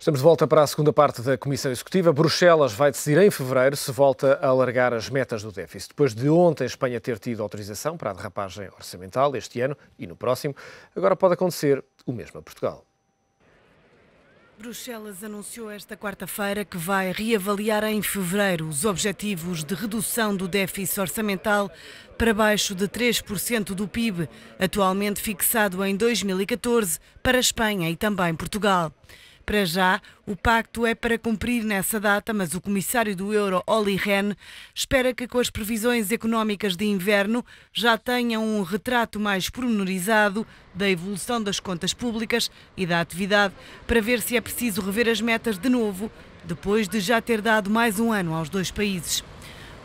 Estamos de volta para a segunda parte da Comissão Executiva. Bruxelas vai decidir em fevereiro se volta a alargar as metas do déficit. Depois de ontem a Espanha ter tido autorização para a derrapagem orçamental este ano e no próximo, agora pode acontecer o mesmo a Portugal. Bruxelas anunciou esta quarta-feira que vai reavaliar em fevereiro os objetivos de redução do déficit orçamental para baixo de 3% do PIB, atualmente fixado em 2014 para Espanha e também Portugal. Para já, o pacto é para cumprir nessa data, mas o comissário do Euro, Olli Rehn, espera que com as previsões económicas de inverno já tenham um retrato mais pormenorizado da evolução das contas públicas e da atividade, para ver se é preciso rever as metas de novo, depois de já ter dado mais um ano aos dois países.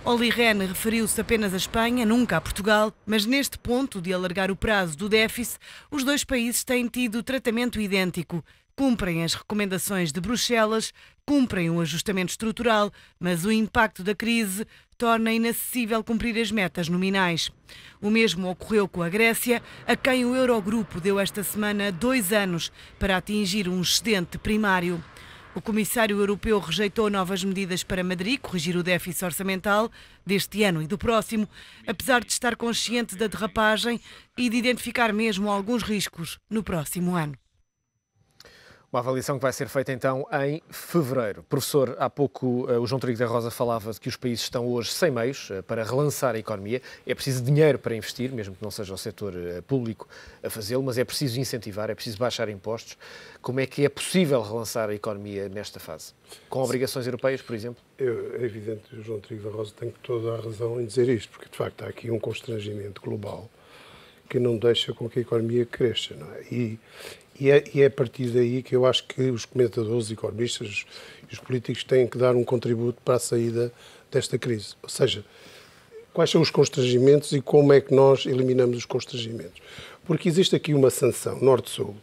Olli Rehn referiu-se apenas à Espanha, nunca a Portugal, mas neste ponto de alargar o prazo do déficit, os dois países têm tido tratamento idêntico. Cumprem as recomendações de Bruxelas, cumprem o ajustamento estrutural, mas o impacto da crise torna inacessível cumprir as metas nominais. O mesmo ocorreu com a Grécia, a quem o Eurogrupo deu esta semana 2 anos para atingir um excedente primário. O comissário europeu rejeitou novas medidas para Madrid corrigir o déficit orçamental deste ano e do próximo, apesar de estar consciente da derrapagem e de identificar mesmo alguns riscos no próximo ano. Uma avaliação que vai ser feita então em fevereiro. Professor, há pouco o João Trigo da Rosa falava de que os países estão hoje sem meios para relançar a economia. É preciso dinheiro para investir, mesmo que não seja o setor público a fazê-lo, mas é preciso incentivar, é preciso baixar impostos. Como é que é possível relançar a economia nesta fase? Com obrigações europeias, por exemplo? É evidente que o João Trigo da Rosa tem toda a razão em dizer isto, porque de facto há aqui um constrangimento global que não deixa com que a economia cresça, não é? E é a partir daí que eu acho que os comentadores, os economistas e os políticos têm que dar um contributo para a saída desta crise. Ou seja, quais são os constrangimentos e como é que nós eliminamos os constrangimentos. Porque existe aqui uma sanção norte-sul.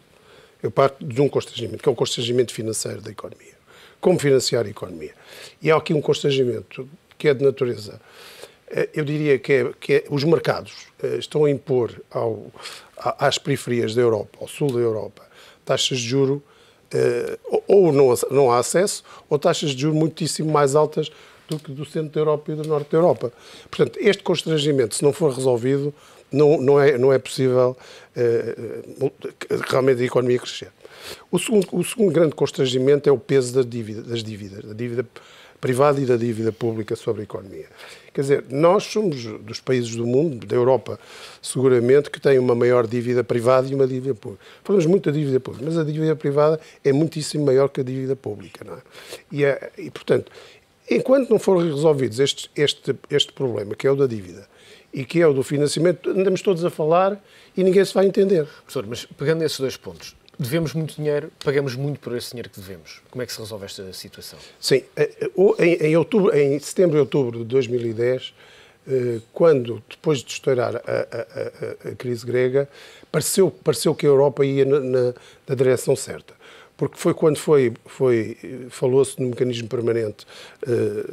Eu parto de um constrangimento, que é o constrangimento financeiro da economia. Como financiar a economia. E há aqui um constrangimento que é de natureza. Eu diria que os mercados estão a impor às periferias da Europa, ao sul da Europa, taxas de juros, ou não há acesso, ou taxas de juros muitíssimo mais altas do que do centro da Europa e do norte da Europa. Portanto, este constrangimento, se não for resolvido, não é possível realmente a economia crescer. O segundo grande constrangimento é o peso das dívidas, da dívida privada e da dívida pública sobre a economia. Quer dizer, nós somos dos países do mundo, da Europa, seguramente, que têm uma maior dívida privada e uma dívida pública. Falamos muito da dívida pública, mas a dívida privada é muitíssimo maior que a dívida pública, não é? E portanto, enquanto não forem resolvidos este problema, que é o da dívida, e que é o do financiamento, andamos todos a falar e ninguém se vai entender. Professor, mas pegando esses dois pontos, devemos muito dinheiro, pagamos muito por esse dinheiro que devemos. Como é que se resolve esta situação? Sim, em setembro e outubro de 2010, quando, depois de estourar a crise grega, pareceu que a Europa ia na direção certa. Porque foi quando falou-se no mecanismo permanente, de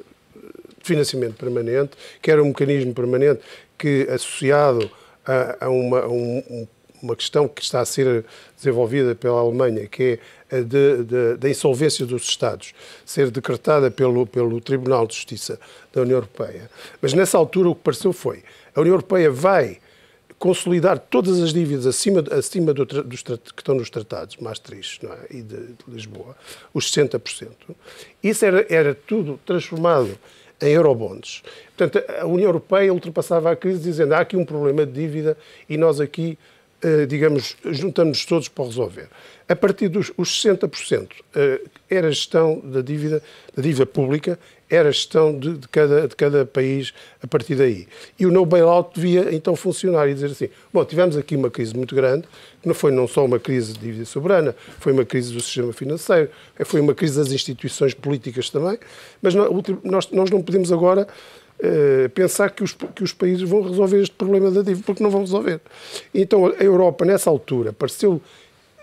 financiamento permanente, que era um mecanismo permanente que, associado a uma questão que está a ser desenvolvida pela Alemanha, que é da insolvência dos Estados, ser decretada pelo Tribunal de Justiça da União Europeia. Mas nessa altura o que pareceu foi, a União Europeia vai consolidar todas as dívidas acima dos que estão nos tratados, Maastricht, não é? E de Lisboa, os 60%. Isso era tudo transformado em eurobonds. Portanto, a União Europeia ultrapassava a crise dizendo há aqui um problema de dívida e nós aqui digamos, juntamos todos para resolver. A partir dos 60%, era a gestão da dívida pública, era a gestão de cada país a partir daí. E o no bailout devia então funcionar e dizer assim, bom, tivemos aqui uma crise muito grande, que não foi não só uma crise de dívida soberana, foi uma crise do sistema financeiro, foi uma crise das instituições políticas também, mas nós não podemos agora pensar que os países vão resolver este problema da dívida, porque não vão resolver. Então a Europa, nessa altura, pareceu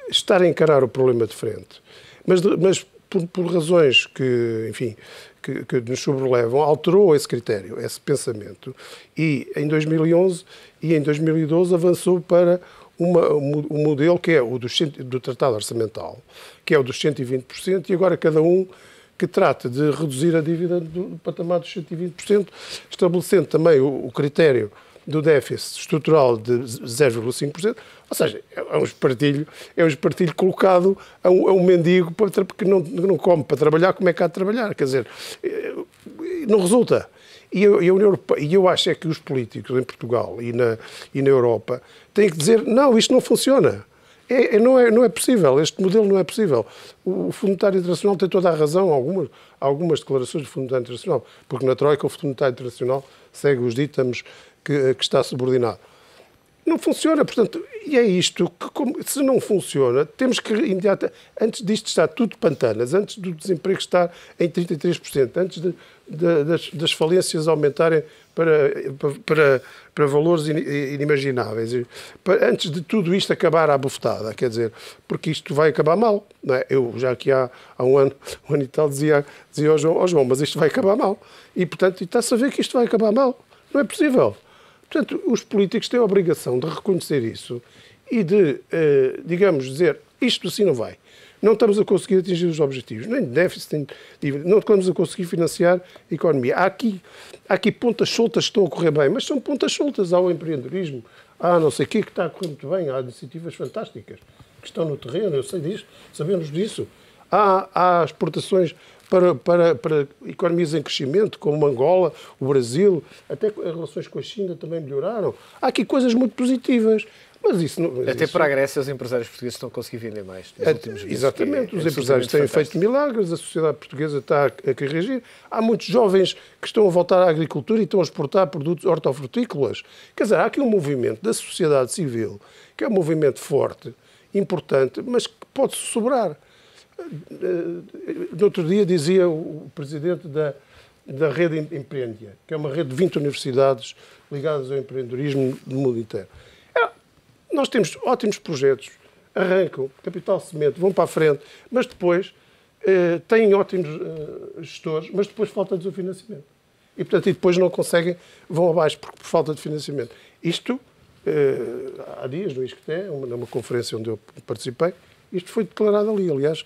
estar a encarar o problema de frente, mas por razões que, enfim, que nos sobrelevam, alterou esse critério, esse pensamento, e em 2011 e em 2012 avançou para um modelo que é o do Tratado Orçamental, que é o dos 120%, e agora cada um que trata de reduzir a dívida do patamar dos 120%, estabelecendo também o critério do déficit estrutural de 0,5%, ou seja, é um espartilho colocado a um mendigo que não come para trabalhar, como é que há de trabalhar? Quer dizer, não resulta. E eu acho é que os políticos em Portugal e na Europa têm que dizer, não, isto não funciona. Não é possível, este modelo não é possível. O Fundo Monetário Internacional tem toda a razão, algumas declarações do Fundo Monetário Internacional, porque na Troika o Fundo Monetário Internacional segue os ditames que está subordinado. Não funciona, portanto, e é isto que, se não funciona, temos que imediatamente, antes disto estar tudo pantanas, antes do desemprego estar em 33%, antes das falências aumentarem para valores inimagináveis, antes de tudo isto acabar à bufetada, quer dizer, porque isto vai acabar mal, não é? Eu já aqui há um ano e tal dizia ao João, mas isto vai acabar mal. E, portanto, está-se a ver que isto vai acabar mal. Não é possível. Portanto, os políticos têm a obrigação de reconhecer isso e de, digamos, dizer isto assim não vai. Não estamos a conseguir atingir os objetivos, nem de déficit, nem de dívida, não estamos a conseguir financiar a economia. Há aqui pontas soltas que estão a correr bem, mas são pontas soltas. Há o empreendedorismo, há não sei o quê que está a correr muito bem, há iniciativas fantásticas que estão no terreno, eu sei disto, sabemos disso. Há exportações para economias em crescimento, como Angola, o Brasil, até as relações com a China também melhoraram. Há aqui coisas muito positivas. Mas isso não, até para a Grécia, os empresários portugueses estão a conseguir vender mais nos últimos meses. Exatamente, os empresários têm feito milagres, a sociedade portuguesa está a reagir. Há muitos jovens que estão a voltar à agricultura e estão a exportar produtos hortofrutícolas. Quer dizer, há aqui um movimento da sociedade civil, que é um movimento forte, importante, mas que pode sobrar. No outro dia dizia o presidente da rede Empreendia, que é uma rede de 20 universidades ligadas ao empreendedorismo do mundo inteiro. Nós temos ótimos projetos, arrancam, capital semente, vão para a frente, mas depois têm ótimos gestores, mas depois falta-lhes o financiamento. E, portanto, depois não conseguem, vão abaixo por falta de financiamento. Isto, há dias, no ISCTE, numa conferência onde eu participei, isto foi declarado ali. Aliás,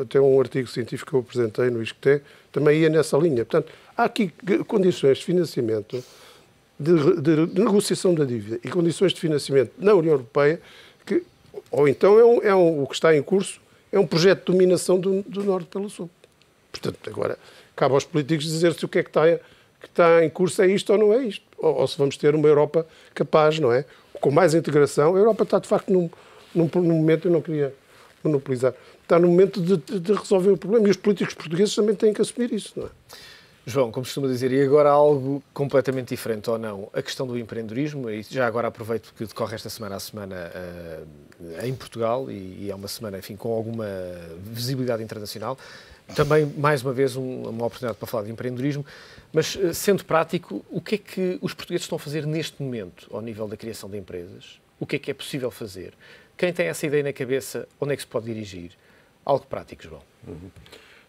até um artigo científico que eu apresentei no ISCTE também ia nessa linha. Portanto, há aqui condições de financiamento, de negociação da dívida e condições de financiamento na União Europeia, que, ou então o que está em curso é um projeto de dominação do Norte pelo Sul. Portanto, agora, cabe aos políticos dizer se o que é que está em curso é isto ou não é isto. Ou se vamos ter uma Europa capaz, não é? Com mais integração. A Europa está, de facto, num momento, eu não queria monopolizar, está no momento de resolver o problema. E os políticos portugueses também têm que assumir isso, não é? João, como costuma dizer, e agora algo completamente diferente ou não, a questão do empreendedorismo, e já agora aproveito que decorre esta semana a semana em Portugal, e é uma semana, enfim, com alguma visibilidade internacional, também, mais uma vez, uma oportunidade para falar de empreendedorismo, mas, sendo prático, o que é que os portugueses estão a fazer neste momento, ao nível da criação de empresas? O que é possível fazer? Quem tem essa ideia na cabeça, onde é que se pode dirigir? Algo prático, João.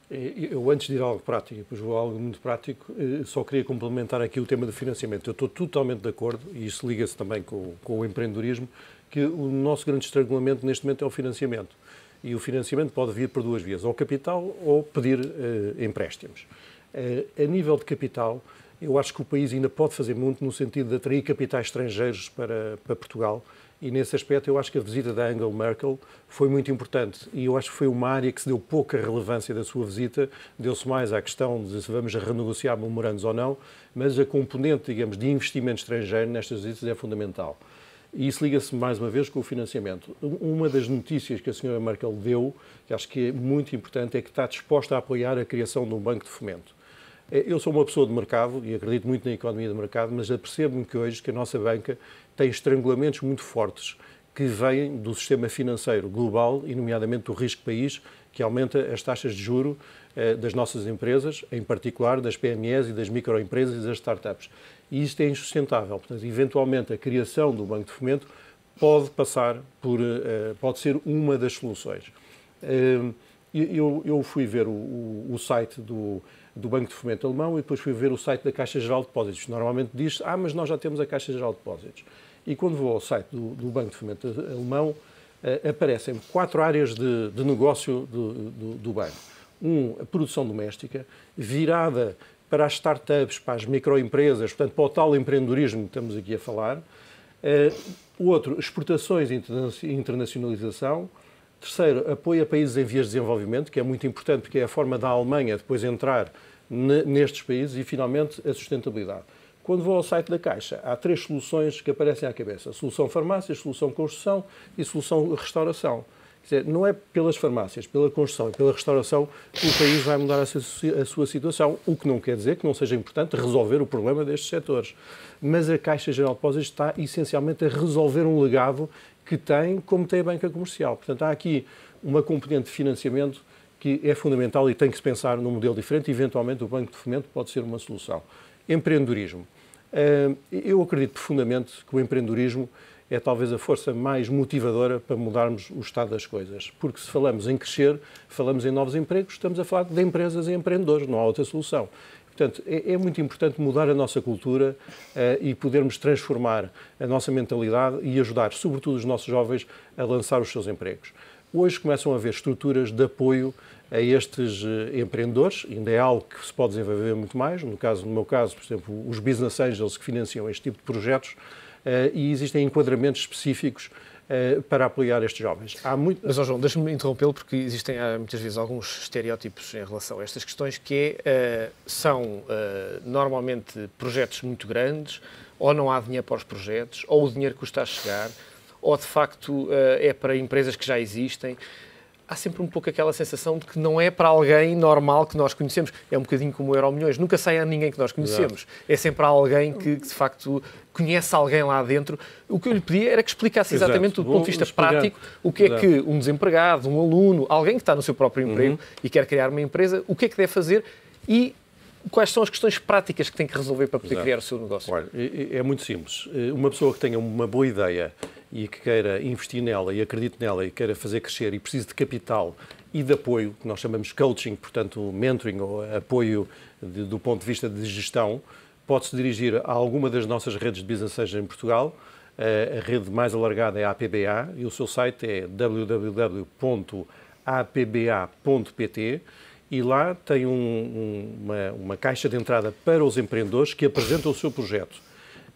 Eu, antes de ir a algo prático, depois vou a algo muito prático, só queria complementar aqui o tema do financiamento. Eu estou totalmente de acordo, e isso liga-se também com o empreendedorismo, que o nosso grande estrangulamento neste momento é o financiamento. E o financiamento pode vir por duas vias, ou capital ou pedir empréstimos. A nível de capital, eu acho que o país ainda pode fazer muito no sentido de atrair capitais estrangeiros para Portugal. E, nesse aspecto, eu acho que a visita da Angela Merkel foi muito importante. E eu acho que foi uma área que se deu pouca relevância da sua visita. Deu-se mais à questão de se vamos renegociar memorandos ou não, mas a componente, digamos, de investimento estrangeiro nestas visitas é fundamental. E isso liga-se, mais uma vez, com o financiamento. Uma das notícias que a senhora Merkel deu, que acho que é muito importante, é que está disposta a apoiar a criação de um banco de fomento. Eu sou uma pessoa de mercado e acredito muito na economia de mercado, mas apercebo-me que hoje que a nossa banca tem estrangulamentos muito fortes que vêm do sistema financeiro global e, nomeadamente, do risco país, que aumenta as taxas de juro das nossas empresas, em particular das PMEs e das microempresas e das startups. E isto é insustentável. Portanto, eventualmente, a criação do Banco de Fomento pode ser uma das soluções. Eu fui ver o site do Banco de Fomento alemão e depois fui ver o site da Caixa Geral de Depósitos. Normalmente diz, mas nós já temos a Caixa Geral de Depósitos. E quando vou ao site do Banco de Fomento alemão, aparecem 4 áreas de negócio do banco. A produção doméstica, virada para as startups, para as microempresas, portanto, para o tal empreendedorismo que estamos aqui a falar. O outro, exportações e internacionalização. Terceiro, apoio a países em vias de desenvolvimento, que é muito importante porque é a forma da Alemanha depois entrar nestes países. E, finalmente, a sustentabilidade. Quando vou ao site da Caixa, há 3 soluções que aparecem à cabeça. Solução farmácias, solução construção e solução restauração. Quer dizer, não é pelas farmácias, pela construção e pela restauração que o país vai mudar a sua situação, o que não quer dizer que não seja importante resolver o problema destes setores. Mas a Caixa Geral de Depósitos está essencialmente a resolver um legado que tem, como tem a banca comercial. Portanto, há aqui uma componente de financiamento que é fundamental e tem que se pensar num modelo diferente e, eventualmente, o Banco de Fomento pode ser uma solução. Empreendedorismo. Eu acredito profundamente que o empreendedorismo é talvez a força mais motivadora para mudarmos o estado das coisas. Porque se falamos em crescer, falamos em novos empregos, estamos a falar de empresas e empreendedores, não há outra solução. Portanto, é muito importante mudar a nossa cultura e podermos transformar a nossa mentalidade e ajudar, sobretudo, os nossos jovens a lançar os seus empregos. Hoje começam a haver estruturas de apoio a estes empreendedores, ainda é algo que se pode desenvolver muito mais, no meu caso, por exemplo, os Business Angels que financiam este tipo de projetos, e existem enquadramentos específicos para apoiar estes jovens. Mas, João, deixa-me interrompê-lo, porque existem muitas vezes alguns estereótipos em relação a estas questões, que são normalmente projetos muito grandes, ou não há dinheiro para os projetos, ou o dinheiro custa a chegar, ou de facto é para empresas que já existem. Há sempre um pouco aquela sensação de que não é para alguém normal que nós conhecemos. É um bocadinho como o Euromilhões. Nunca sai a ninguém que nós conhecemos. Exato. É sempre alguém que, de facto, conhece alguém lá dentro. O que eu lhe pedia era que explicasse exatamente, do ponto de vista prático, o que é que um desempregado, um aluno, alguém que está no seu próprio emprego e quer criar uma empresa, o que é que deve fazer e quais são as questões práticas que tem que resolver para poder criar o seu negócio. Olha, é muito simples. Uma pessoa que tenha uma boa ideia e que queira investir nela e acredite nela e queira fazer crescer e precise de capital e de apoio, que nós chamamos coaching, portanto mentoring ou apoio do ponto de vista de gestão, pode-se dirigir a alguma das nossas redes de Business Angels em Portugal. A rede mais alargada é a APBA e o seu site é www.apba.pt e lá tem uma caixa de entrada para os empreendedores que apresentam o seu projeto.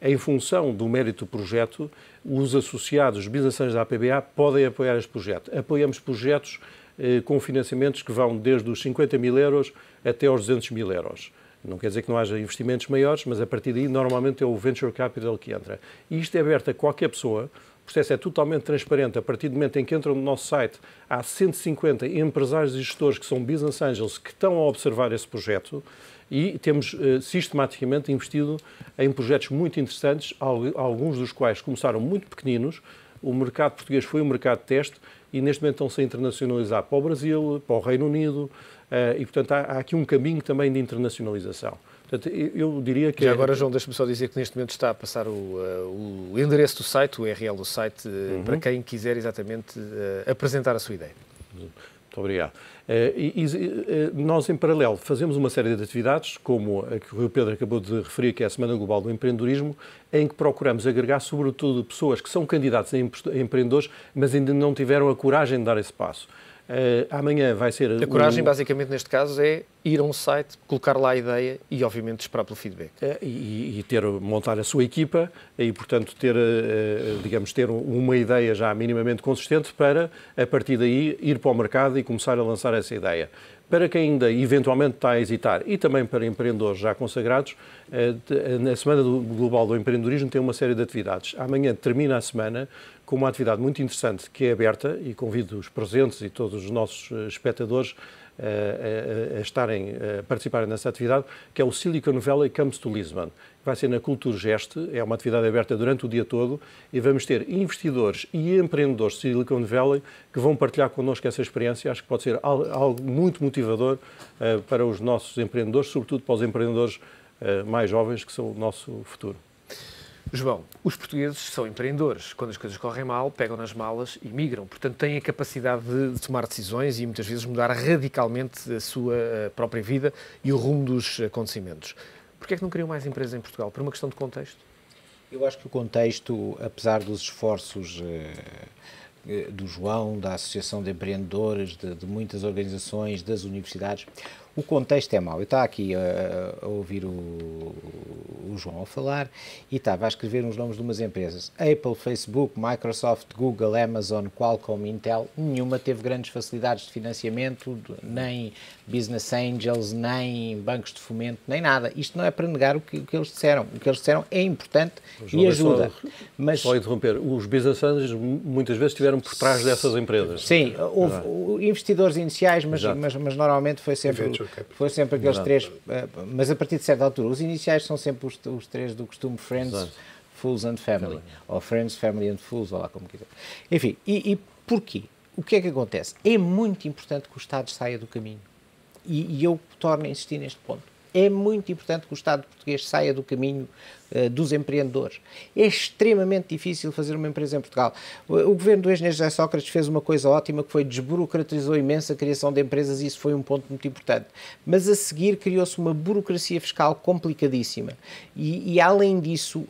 Em função do mérito do projeto, os associados, os Business Angels da APBA, podem apoiar este projeto. Apoiamos projetos com financiamentos que vão desde os 50 mil euros até aos 200 mil euros. Não quer dizer que não haja investimentos maiores, mas a partir daí normalmente é o Venture Capital que entra. E isto é aberto a qualquer pessoa. O processo é totalmente transparente. A partir do momento em que entram no nosso site, há 150 empresários e gestores que são Business Angels que estão a observar esse projeto e temos sistematicamente investido em projetos muito interessantes, alguns dos quais começaram muito pequeninos. O mercado português foi um mercado de teste e neste momento estão-se a internacionalizar para o Brasil, para o Reino Unido e, portanto, há aqui um caminho também de internacionalização. Portanto, eu diria que... Já agora, João, deixa-me só dizer que neste momento está a passar o endereço do site, o URL do site, para quem quiser exatamente apresentar a sua ideia. Muito obrigado. Nós, em paralelo, fazemos uma série de atividades, como a que o Pedro acabou de referir, que é a Semana Global do Empreendedorismo, em que procuramos agregar, sobretudo, pessoas que são candidatos a empreendedores, mas ainda não tiveram a coragem de dar esse passo. Amanhã vai ser... A coragem, basicamente, neste caso, é ir a um site, colocar lá a ideia e, obviamente, esperar pelo feedback. Montar a sua equipa e, portanto, ter uma ideia já minimamente consistente para, a partir daí, ir para o mercado e começar a lançar essa ideia. Para quem ainda, eventualmente, está a hesitar e também para empreendedores já consagrados, na Semana Global do Empreendedorismo tem uma série de atividades. Amanhã termina a semana com uma atividade muito interessante que é aberta e convido os presentes e todos os nossos espectadores a participarem nessa atividade, que é o Silicon Valley Comes to Lisbon. Vai ser na Culturgest, é uma atividade aberta durante o dia todo e vamos ter investidores e empreendedores de Silicon Valley que vão partilhar connosco essa experiência. Acho que pode ser algo muito motivador para os nossos empreendedores, sobretudo para os empreendedores mais jovens, que são o nosso futuro. João, os portugueses são empreendedores. Quando as coisas correm mal, pegam nas malas e migram. Portanto, têm a capacidade de tomar decisões e muitas vezes mudar radicalmente a sua própria vida e o rumo dos acontecimentos. Porquê é que não criam mais empresas em Portugal? Por uma questão de contexto? Eu acho que o contexto, apesar dos esforços do João, da Associação de Empreendedores, de muitas organizações, das universidades, o contexto é mau. Eu estava aqui a ouvir o João a falar e estava a escrever uns nomes de umas empresas. Apple, Facebook, Microsoft, Google, Amazon, Qualcomm, Intel, nenhuma teve grandes facilidades de financiamento, nem business angels, nem bancos de fomento, nem nada. Isto não é para negar o que eles disseram. O que eles disseram é importante e ajuda. Só interromper, os business angels muitas vezes estiveram por trás dessas empresas. Sim, houve investidores iniciais, mas normalmente foi sempre aqueles três, mas a partir de certa altura, os iniciais são sempre os três do costume, Friends, Fools and Family, ou Friends, Family and Fools, ou lá como quiser. Enfim, e porquê? O que é que acontece? É muito importante que o Estado saia do caminho. E eu torno a insistir neste ponto. É muito importante que o Estado português saia do caminho dos empreendedores. É extremamente difícil fazer uma empresa em Portugal. O governo do engenheiro José Sócrates fez uma coisa ótima, que foi desburocratizou imenso a criação de empresas, e isso foi um ponto muito importante. Mas a seguir criou-se uma burocracia fiscal complicadíssima. E além disso,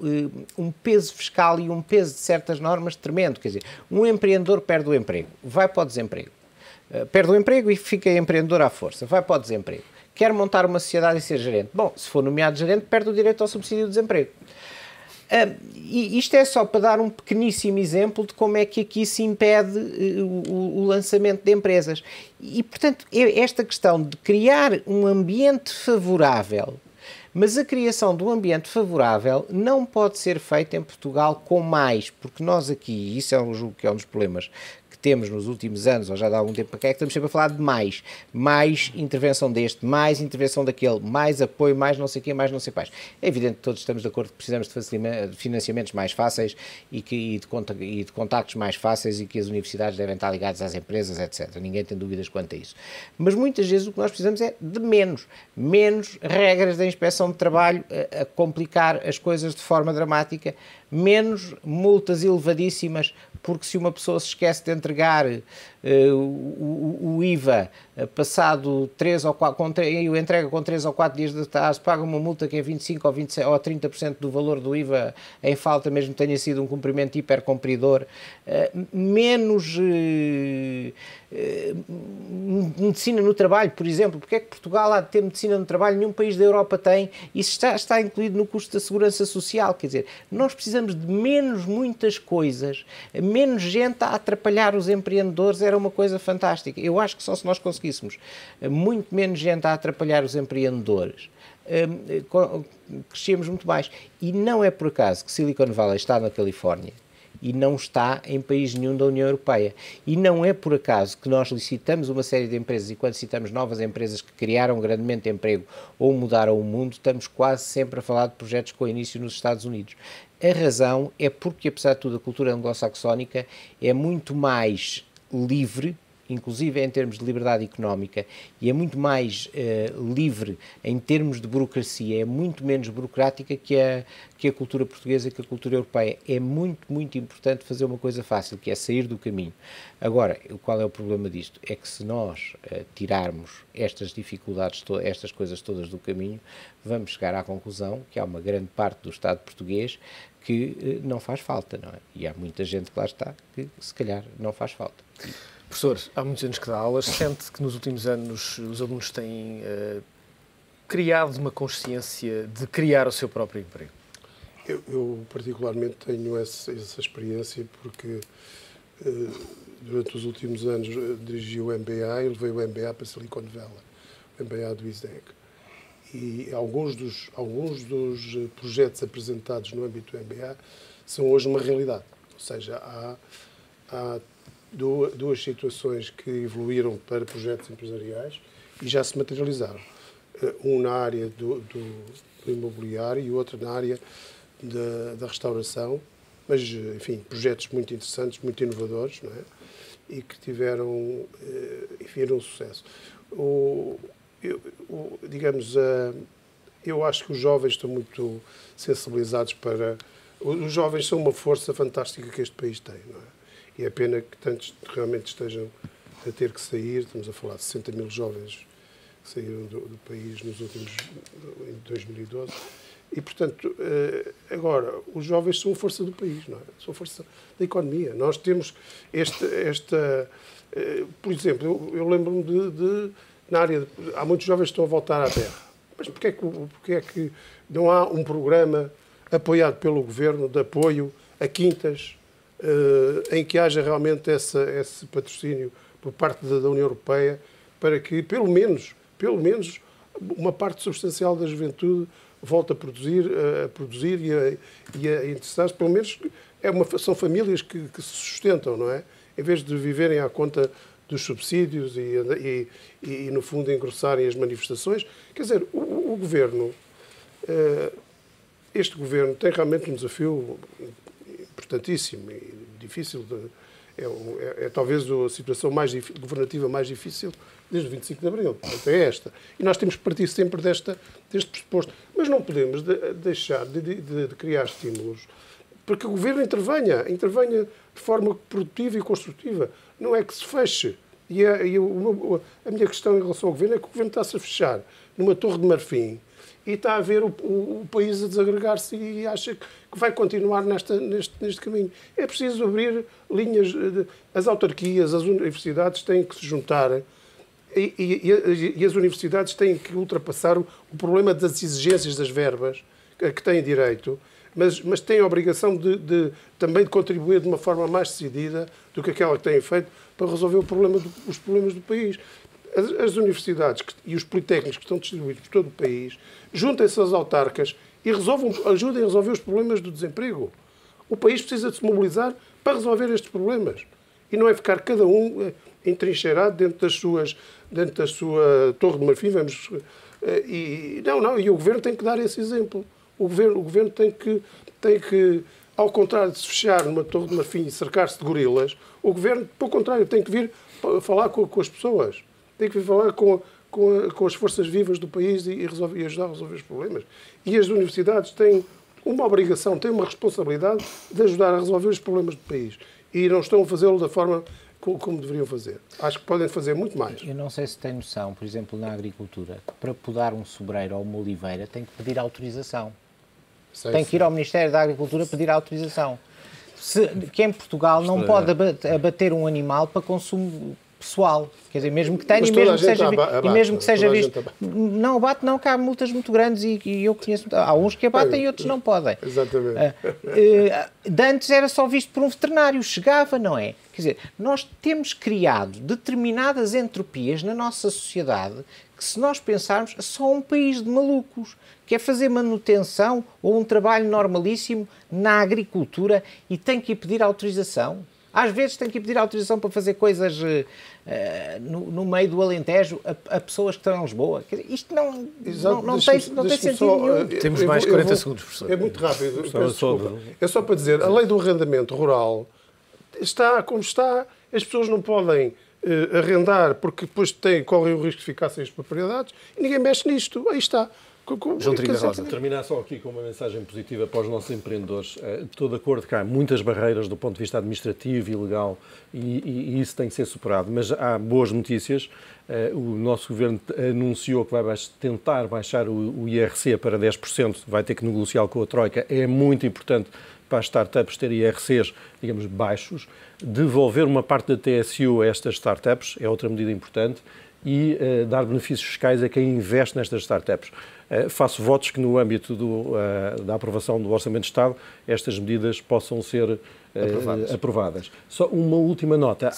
um peso fiscal e um peso de certas normas tremendo. Quer dizer, um empreendedor perde o emprego, vai para o desemprego. Perde o emprego e fica empreendedor à força, vai para o desemprego. Quer montar uma sociedade e ser gerente. Bom, se for nomeado gerente, perde o direito ao subsídio de desemprego. E isto é só para dar um pequeníssimo exemplo de como é que aqui se impede o lançamento de empresas. E, portanto, esta questão de criar um ambiente favorável, mas a criação de um ambiente favorável não pode ser feita em Portugal com mais, porque nós aqui, isso eu julgo que é um dos problemas temos nos últimos anos, ou já há algum tempo para cá, é que estamos sempre a falar de mais intervenção deste, mais intervenção daquele, mais apoio, mais não sei o quê, mais não sei quais. É evidente que todos estamos de acordo que precisamos de financiamentos mais fáceis e de contactos mais fáceis, e que as universidades devem estar ligadas às empresas, etc. Ninguém tem dúvidas quanto a isso. Mas muitas vezes o que nós precisamos é de menos regras da inspeção de trabalho a complicar as coisas de forma dramática, menos multas elevadíssimas, porque se uma pessoa se esquece de entregar o IVA passado 3 ou 4, e o entrega com 3 ou 4 dias de atraso, paga uma multa que é 25% ou 26% ou 30% do valor do IVA em falta, mesmo que tenha sido um cumprimento hipercumpridor. Menos medicina no trabalho, por exemplo. Porque é que Portugal há de ter medicina no trabalho? Nenhum país da Europa tem. Isso está incluído no custo da segurança social. Quer dizer, nós precisamos de muitas coisas, menos gente a atrapalhar os empreendedores. Era uma coisa fantástica. Eu acho que só se nós conseguíssemos muito menos gente a atrapalhar os empreendedores, crescíamos muito mais. E não é por acaso que Silicon Valley está na Califórnia e não está em país nenhum da União Europeia. E não é por acaso que nós licitamos uma série de empresas, e quando citamos novas empresas que criaram grandemente emprego ou mudaram o mundo, estamos quase sempre a falar de projetos com início nos Estados Unidos. A razão é porque, apesar de tudo, a cultura anglo-saxónica é muito mais livre, inclusive em termos de liberdade económica, e é muito mais livre em termos de burocracia, é muito menos burocrática que a cultura portuguesa, que a cultura europeia. É muito importante fazer uma coisa fácil, que é sair do caminho. Agora, qual é o problema disto? É que se nós tirarmos estas dificuldades, estas coisas todas do caminho, vamos chegar à conclusão que há uma grande parte do Estado português que não faz falta, não é? E há muita gente que lá está que se calhar não faz falta. Professor, há muitos anos que dá aulas, sente que nos últimos anos os alunos têm criado uma consciência de criar o seu próprio emprego? Eu particularmente tenho essa experiência porque durante os últimos anos dirigi o MBA e levei o MBA para Silicon Valley, o MBA do ISDEC. E alguns dos projetos apresentados no âmbito do MBA são hoje uma realidade. Ou seja, há duas situações que evoluíram para projetos empresariais e já se materializaram. Um na área do imobiliário e outro na área da restauração, mas, enfim, projetos muito interessantes, muito inovadores, não é? E que tiveram, enfim, um sucesso. Eu acho que os jovens estão muito sensibilizados para... Os jovens são uma força fantástica que este país tem, não é? E é pena que tantos realmente estejam a ter que sair. Estamos a falar de 60 mil jovens que saíram do país nos últimos, em 2012. E, portanto, agora, os jovens são a força do país, não é? São a força da economia. Nós temos por exemplo, eu lembro-me na área, há muitos jovens que estão a voltar à terra. Mas porquê é que não há um programa apoiado pelo Governo de apoio a quintas em que haja realmente esse patrocínio por parte da União Europeia para que, pelo menos, uma parte substancial da juventude volte a produzir e a interessar-se, pelo menos são famílias que se sustentam, não é? Em vez de viverem à conta dos subsídios e no fundo, engrossarem as manifestações. Quer dizer, o Governo, este Governo tem realmente um desafio importantíssimo e difícil. É talvez a situação governativa mais difícil desde o 25 de Abril. Portanto, é esta. E nós temos que partir sempre deste pressuposto. Mas não podemos deixar de criar estímulos para que o Governo intervenha de forma produtiva e construtiva. Não é que se feche. E a minha questão em relação ao Governo é que o Governo está-se a fechar numa torre de marfim e está a ver o país a desagregar-se e acha que vai continuar neste caminho. É preciso abrir linhas. As autarquias, as universidades têm que se juntar e as universidades têm que ultrapassar o problema das exigências das verbas que têm direito, mas têm a obrigação também de contribuir de uma forma mais decidida do que aquela que têm feito para resolver os problemas do país. As universidades e os politécnicos que estão distribuídos por todo o país juntem-se às autarcas e ajudem a resolver os problemas do desemprego. O país precisa de se mobilizar para resolver estes problemas. E não é ficar cada um entrincheirado dentro da sua torre de marfim. E o Governo tem que dar esse exemplo. O Governo tem que, ao contrário de se fechar numa torre de marfim e cercar-se de gorilas, o Governo, pelo contrário, tem que vir falar com as pessoas. Tem que vir falar com as forças vivas do país e ajudar a resolver os problemas. E as universidades têm uma obrigação, têm uma responsabilidade de ajudar a resolver os problemas do país. E não estão a fazê-lo da forma como deveriam fazer. Acho que podem fazer muito mais. Eu não sei se tem noção, por exemplo, na agricultura, que para podar um sobreiro ou uma oliveira tem que pedir autorização. Tem que ir ao Ministério da Agricultura pedir autorização. Que em Portugal não pode abater um animal para consumo pessoal. Quer dizer, mesmo que tenha, mesmo que seja visto. Não abate, não, que há multas muito grandes e eu conheço. Há uns que abatem e outros não podem. Exatamente. De antes era só visto por um veterinário, chegava, não é? Quer dizer, nós temos criado determinadas entropias na nossa sociedade que, se nós pensarmos, é só um país de malucos. Quer fazer manutenção ou um trabalho normalíssimo na agricultura e tem que ir pedir autorização. Às vezes tem que ir pedir autorização para fazer coisas no meio do Alentejo a pessoas que estão em Lisboa. Quer dizer, isto não tem sentido nenhum. Temos mais 40 segundos, professor. É muito rápido. É só para dizer, a lei do arrendamento rural está como está. As pessoas não podem arrendar porque depois correm o risco de ficar sem as propriedades e ninguém mexe nisto. Aí está. João Trigo da Rosa. Terminar só aqui com uma mensagem positiva para os nossos empreendedores. Estou de acordo que há muitas barreiras do ponto de vista administrativo e legal e isso tem que ser superado, mas há boas notícias. O nosso Governo anunciou que vai tentar baixar o IRC para 10%, vai ter que negociar com a Troika. É muito importante para as startups terem IRCs, digamos, baixos. Devolver uma parte da TSU a estas startups é outra medida importante e dar benefícios fiscais a quem investe nestas startups. Faço votos que no âmbito da aprovação do Orçamento de Estado estas medidas possam ser aprovadas. Só uma última nota.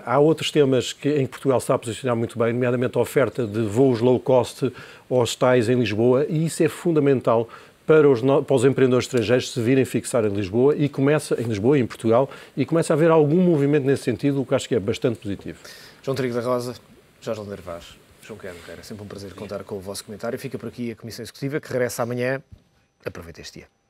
Há outros temas em que Portugal está a posicionar muito bem, nomeadamente a oferta de voos low cost aos tais em Lisboa, e isso é fundamental para os empreendedores estrangeiros se virem fixar em Lisboa e em Portugal, e começa a haver algum movimento nesse sentido, o que acho que é bastante positivo. João Trigo da Rosa, Jorge Almeida Vaz, João Quero, é sempre um prazer contar com o vosso comentário. Fica por aqui a Comissão Executiva, que regressa amanhã. Aproveita este dia.